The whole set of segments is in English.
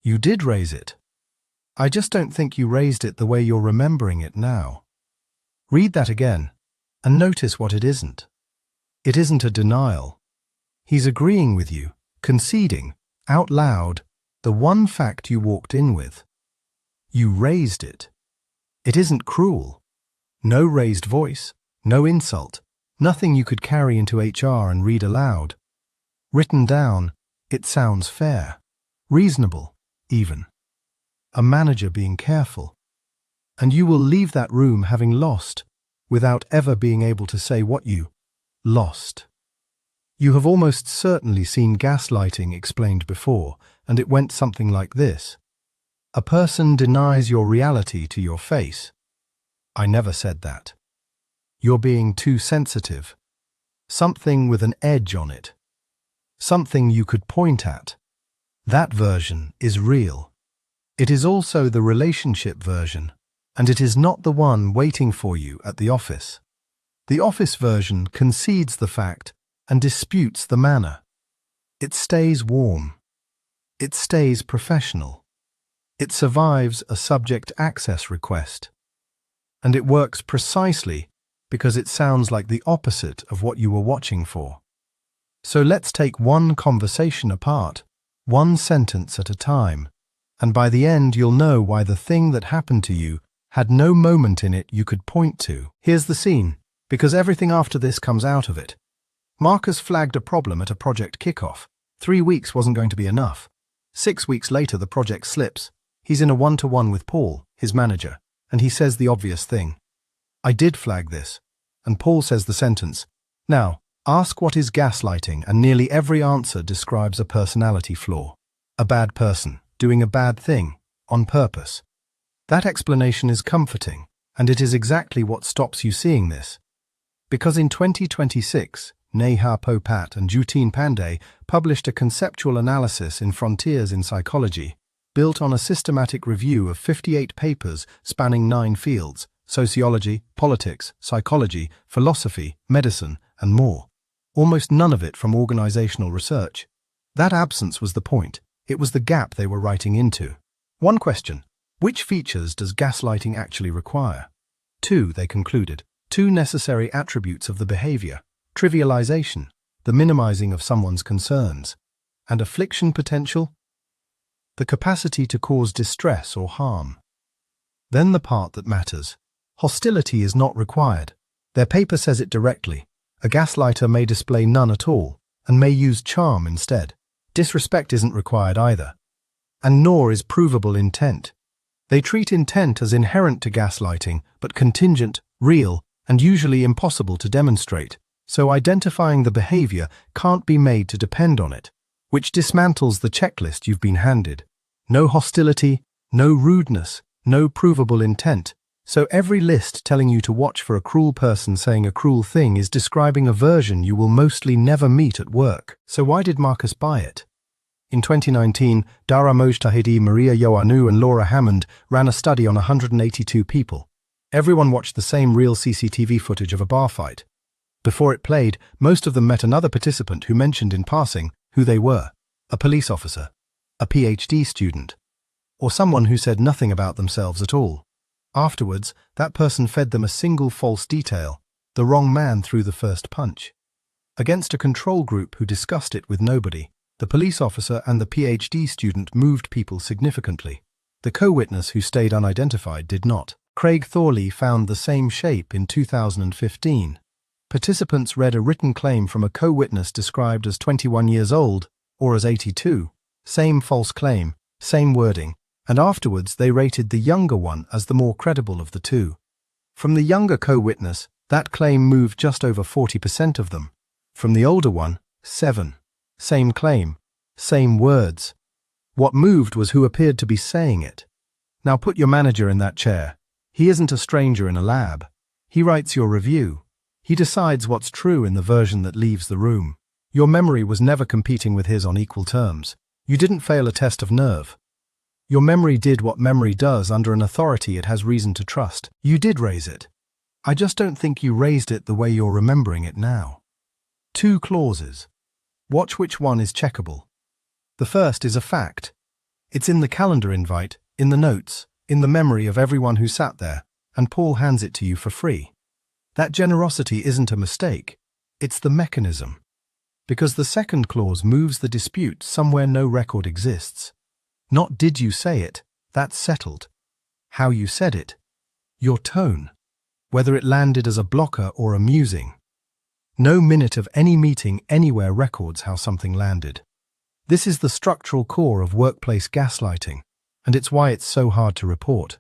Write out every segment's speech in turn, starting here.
You did raise it. I just don't think you raised it the way you're remembering it now. Read that again, and notice what it isn't. It isn't a denial. He's agreeing with you, conceding, out loud, the one fact you walked in with. You raised it. It isn't cruel. No raised voice, no insult, nothing you could carry into HR and read aloud. Written down, it sounds fair, reasonable, even. A manager being careful. And you will leave that room having lost, without ever being able to say what you lost. You have almost certainly seen gaslighting explained before, and it went something like this. A person denies your reality to your face. I never said that. You're being too sensitive. Something with an edge on it. Something you could point at. That version is real. It is also the relationship version, and it is not the one waiting for you at the office. The office version concedes the fact and disputes the manner. It stays warm. It stays professional. It survives a subject access request. And it works precisely because it sounds like the opposite of what you were watching for. So let's take one conversation apart, one sentence at a time, and by the end you'll know why the thing that happened to you had no moment in it you could point to. Here's the scene, because everything after this comes out of it. Marcus flagged a problem at a project kickoff. 3 weeks wasn't going to be enough. 6 weeks later the project slips. He's in a one-to-one with Paul, his manager, and he says the obvious thing. I did flag this. And Paul says the sentence, now, ask what is gaslighting, and nearly every answer describes a personality flaw. A bad person, doing a bad thing, on purpose. That explanation is comforting, and it is exactly what stops you seeing this. Because in 2026, Neha Popat and Jutin Pandey published a conceptual analysis in Frontiers in Psychology, built on a systematic review of 58 papers spanning 9 fields: sociology, politics, psychology, philosophy, medicine, and more. Almost none of it from organizational research. That absence was the point. It was the gap they were writing into. One question: which features does gaslighting actually require? 2, they concluded. 2 necessary attributes of the behavior: trivialization, the minimizing of someone's concerns, and affliction potential, the capacity to cause distress or harm. Then the part that matters. Hostility is not required. Their paper says it directly. A gaslighter may display none at all, and may use charm instead. Disrespect isn't required either. And nor is provable intent. They treat intent as inherent to gaslighting, but contingent, real, and usually impossible to demonstrate. So identifying the behavior can't be made to depend on it, which dismantles the checklist you've been handed. No hostility, no rudeness, no provable intent. So every list telling you to watch for a cruel person saying a cruel thing is describing a version you will mostly never meet at work. So why did Marcus buy it? In 2019, Dara Mojtahidi, Maria Ioannou and Laura Hammond ran a study on 182 people. Everyone watched the same real CCTV footage of a bar fight. Before it played, most of them met another participant who mentioned in passing who they were: a police officer, a PhD student, or someone who said nothing about themselves at all. Afterwards, that person fed them a single false detail: the wrong man threw the first punch. Against a control group who discussed it with nobody, the police officer and the PhD student moved people significantly. The co-witness who stayed unidentified did not. Craig Thorley found the same shape in 2015. Participants read a written claim from a co-witness described as 21 years old or as 82. Same false claim, same wording, and afterwards they rated the younger one as the more credible of the two. From the younger co-witness, that claim moved just over 40% of them. From the older one, 7. Same claim, same words. What moved was who appeared to be saying it. Now put your manager in that chair. He isn't a stranger in a lab. He writes your review. He decides what's true in the version that leaves the room. Your memory was never competing with his on equal terms. You didn't fail a test of nerve. Your memory did what memory does under an authority it has reason to trust. You did raise it. I just don't think you raised it the way you're remembering it now. 2 clauses. Watch which one is checkable. The first is a fact. It's in the calendar invite, in the notes, in the memory of everyone who sat there, and Paul hands it to you for free. That generosity isn't a mistake, it's the mechanism. Because the second clause moves the dispute somewhere no record exists. Not did you say it, that's settled. How you said it. Your tone. Whether it landed as a blocker or amusing. No minute of any meeting anywhere records how something landed. This is the structural core of workplace gaslighting, and it's why it's so hard to report.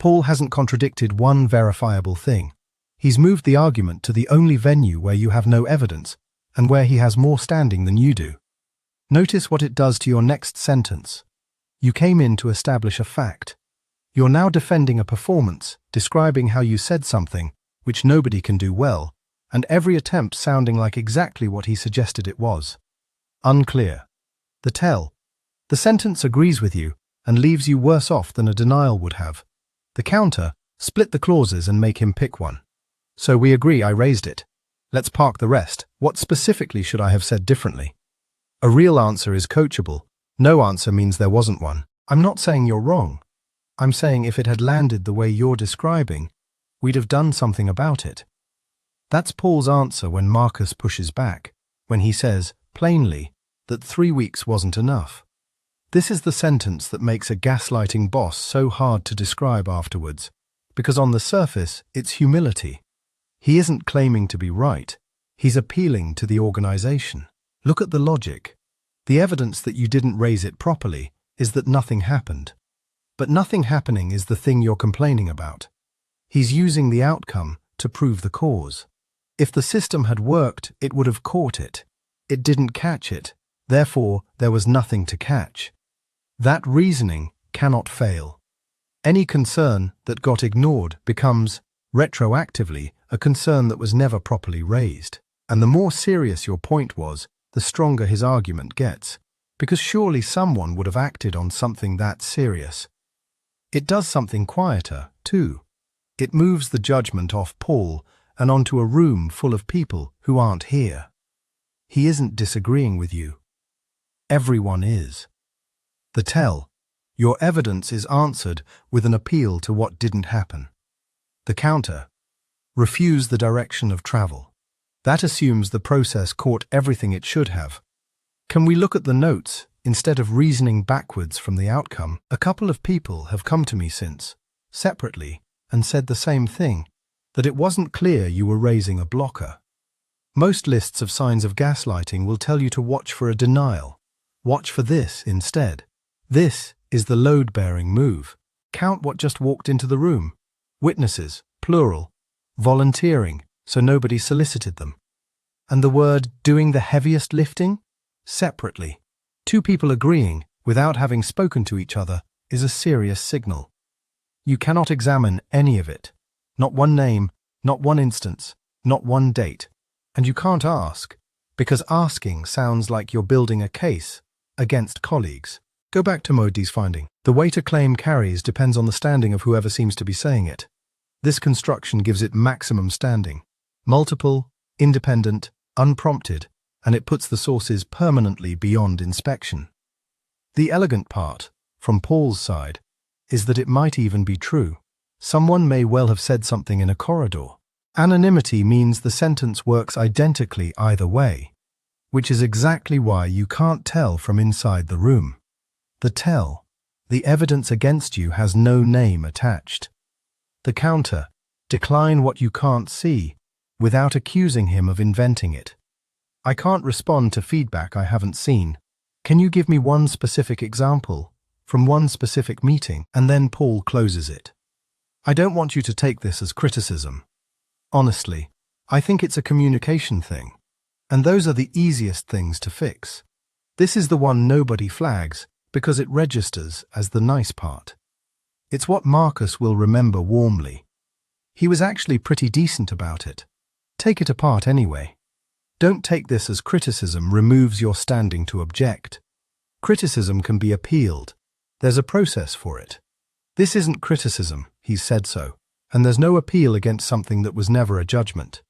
Paul hasn't contradicted one verifiable thing. He's moved the argument to the only venue where you have no evidence, and where he has more standing than you do. Notice what it does to your next sentence. You came in to establish a fact. You're now defending a performance, describing how you said something, which nobody can do well, and every attempt sounding like exactly what he suggested it was. Unclear. The tell. The sentence agrees with you and leaves you worse off than a denial would have. The counter, split the clauses and make him pick one. So we agree I raised it. Let's park the rest. What specifically should I have said differently? A real answer is coachable. No answer means there wasn't one. I'm not saying you're wrong. I'm saying if it had landed the way you're describing, we'd have done something about it. That's Paul's answer when Marcus pushes back, when he says, plainly, that 3 weeks wasn't enough. This is the sentence that makes a gaslighting boss so hard to describe afterwards, because on the surface, it's humility. He isn't claiming to be right. He's appealing to the organization. Look at the logic. The evidence that you didn't raise it properly is that nothing happened. But nothing happening is the thing you're complaining about. He's using the outcome to prove the cause. If the system had worked, it would have caught it. It didn't catch it. Therefore, there was nothing to catch. That reasoning cannot fail. Any concern that got ignored becomes, retroactively, a concern that was never properly raised. And the more serious your point was, the stronger his argument gets, because surely someone would have acted on something that serious. It does something quieter, too. It moves the judgment off Paul and onto a room full of people who aren't here. He isn't disagreeing with you. Everyone is. The tell. Your evidence is answered with an appeal to what didn't happen. The counter. Refuse the direction of travel. That assumes the process caught everything it should have. Can we look at the notes instead of reasoning backwards from the outcome? A couple of people have come to me since, separately, and said the same thing, that it wasn't clear you were raising a blocker. Most lists of signs of gaslighting will tell you to watch for a denial. Watch for this instead. This is the load-bearing move. Count what just walked into the room. Witnesses, plural. Volunteering, so nobody solicited them. And the word doing the heaviest lifting? Separately. Two people agreeing, without having spoken to each other, is a serious signal. You cannot examine any of it. Not one name, not one instance, not one date. And you can't ask, because asking sounds like you're building a case against colleagues. Go back to Modi's finding. The weight a claim carries depends on the standing of whoever seems to be saying it. This construction gives it maximum standing. Multiple, independent, unprompted, and it puts the sources permanently beyond inspection. The elegant part, from Paul's side, is that it might even be true. Someone may well have said something in a corridor. Anonymity means the sentence works identically either way, which is exactly why you can't tell from inside the room. The tell, the evidence against you has no name attached. The counter, decline what you can't see, without accusing him of inventing it. I can't respond to feedback I haven't seen. Can you give me one specific example, from one specific meeting? And then Paul closes it. I don't want you to take this as criticism. Honestly, I think it's a communication thing. And those are the easiest things to fix. This is the one nobody flags, because it registers as the nice part. It's what Marcus will remember warmly. He was actually pretty decent about it. Take it apart anyway. Don't take this as criticism removes your standing to object. Criticism can be appealed. There's a process for it. This isn't criticism, he's said so, and there's no appeal against something that was never a judgment.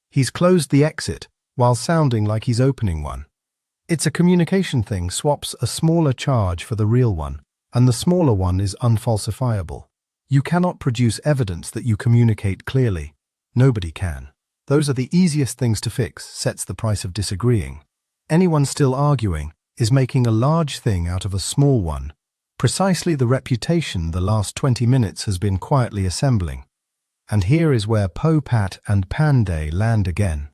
He's closed the exit while sounding like he's opening one. It's a communication thing, swaps a smaller charge for the real one, and the smaller one is unfalsifiable. You cannot produce evidence that you communicate clearly. Nobody can. Those are the easiest things to fix, sets the price of disagreeing. Anyone still arguing is making a large thing out of a small one, precisely the reputation the last 20 minutes has been quietly assembling. And here is where Popat and Panday land again.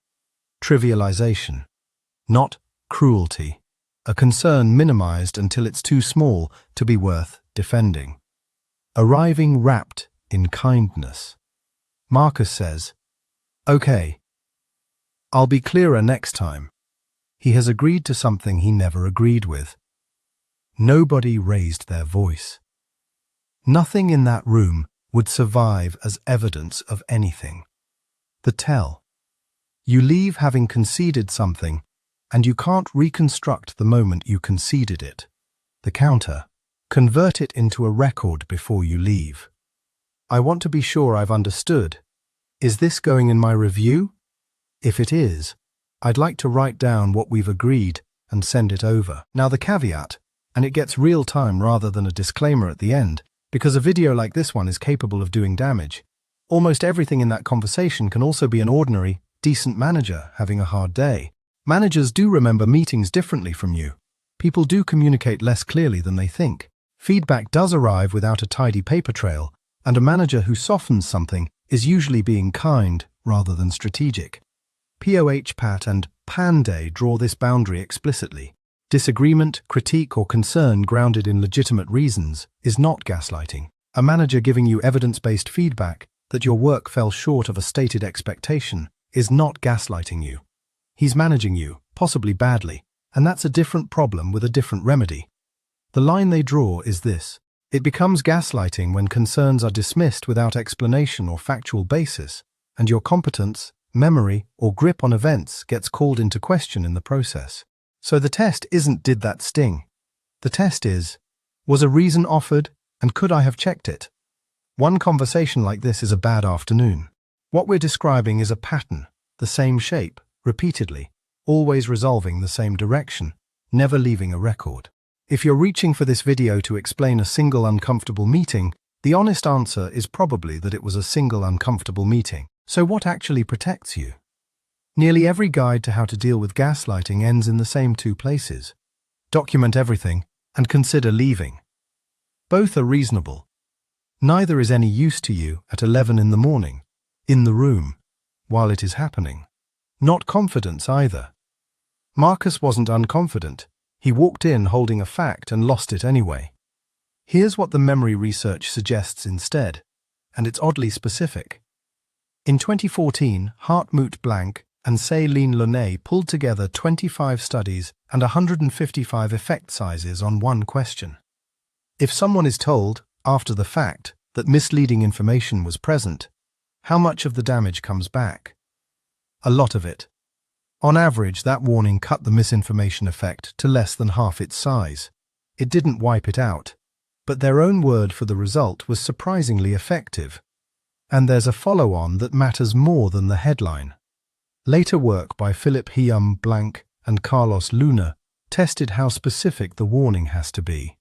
Trivialization. Not cruelty. A concern minimized until it's too small to be worth defending. Arriving wrapped in kindness. Marcus says, "Okay, I'll be clearer next time." He has agreed to something he never agreed with. Nobody raised their voice. Nothing in that room would survive as evidence of anything. The tell. You leave having conceded something, and you can't reconstruct the moment you conceded it. The counter. Convert it into a record before you leave. I want to be sure I've understood. Is this going in my review? If it is, I'd like to write down what we've agreed and send it over. Now the caveat, and it gets real time rather than a disclaimer at the end, because a video like this one is capable of doing damage. Almost everything in that conversation can also be an ordinary, decent manager having a hard day. Managers do remember meetings differently from you. People do communicate less clearly than they think. Feedback does arrive without a tidy paper trail, and a manager who softens something is usually being kind rather than strategic. Popat and Panday draw this boundary explicitly. Disagreement, critique, or concern grounded in legitimate reasons is not gaslighting. A manager giving you evidence-based feedback that your work fell short of a stated expectation is not gaslighting you. He's managing you, possibly badly, and that's a different problem with a different remedy. The line they draw is this. It becomes gaslighting when concerns are dismissed without explanation or factual basis, and your competence, memory, or grip on events gets called into question in the process. So the test isn't "did that sting?" The test is, was a reason offered, and could I have checked it? One conversation like this is a bad afternoon. What we're describing is a pattern, the same shape, repeatedly, always resolving the same direction, never leaving a record. If you're reaching for this video to explain a single uncomfortable meeting, the honest answer is probably that it was a single uncomfortable meeting. So what actually protects you? Nearly every guide to how to deal with gaslighting ends in the same two places. Document everything and consider leaving. Both are reasonable. Neither is any use to you at 11 in the morning, in the room, while it is happening. Not confidence either. Marcus wasn't unconfident. He walked in holding a fact and lost it anyway. Here's what the memory research suggests instead, and it's oddly specific. In 2014, Hartmut Blank and Céline Launay pulled together 25 studies and 155 effect sizes on one question. If someone is told, after the fact, that misleading information was present, how much of the damage comes back? A lot of it. On average, that warning cut the misinformation effect to less than half its size. It didn't wipe it out, but their own word for the result was surprisingly effective. And there's a follow-on that matters more than the headline. Later work by Philip Hiam Blank and Carlos Luna tested how specific the warning has to be.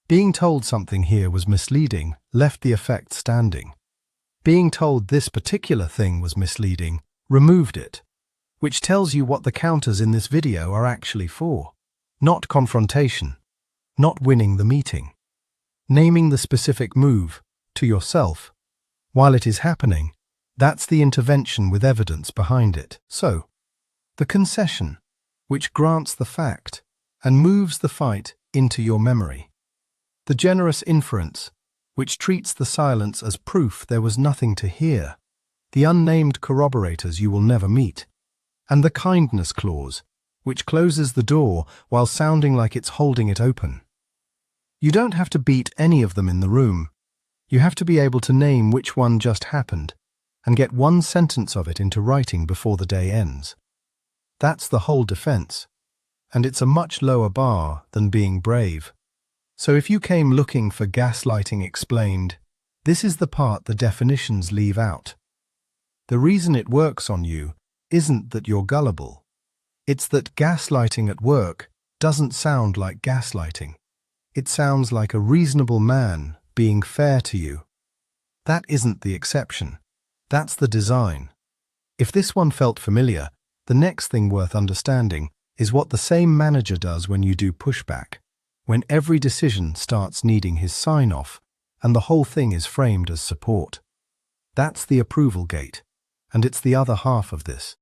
Being told something here was misleading left the effect standing. Being told this particular thing was misleading removed it, which tells you what the counters in this video are actually for. Not confrontation, not winning the meeting. Naming the specific move, to yourself, while it is happening, that's the intervention with evidence behind it. So, the concession, which grants the fact and moves the fight into your memory. The generous inference, which treats the silence as proof there was nothing to hear. The unnamed corroborators you will never meet. And the kindness clause, which closes the door while sounding like it's holding it open. You don't have to beat any of them in the room. You have to be able to name which one just happened and get one sentence of it into writing before the day ends. That's the whole defense, and it's a much lower bar than being brave. So if you came looking for gaslighting explained, this is the part the definitions leave out. The reason it works on you isn't that you're gullible. It's that gaslighting at work doesn't sound like gaslighting. It sounds like a reasonable man being fair to you. That isn't the exception. That's the design. If this one felt familiar, the next thing worth understanding is what the same manager does when you do pushback, when every decision starts needing his sign-off and the whole thing is framed as support. That's the approval gate, and it's the other half of this.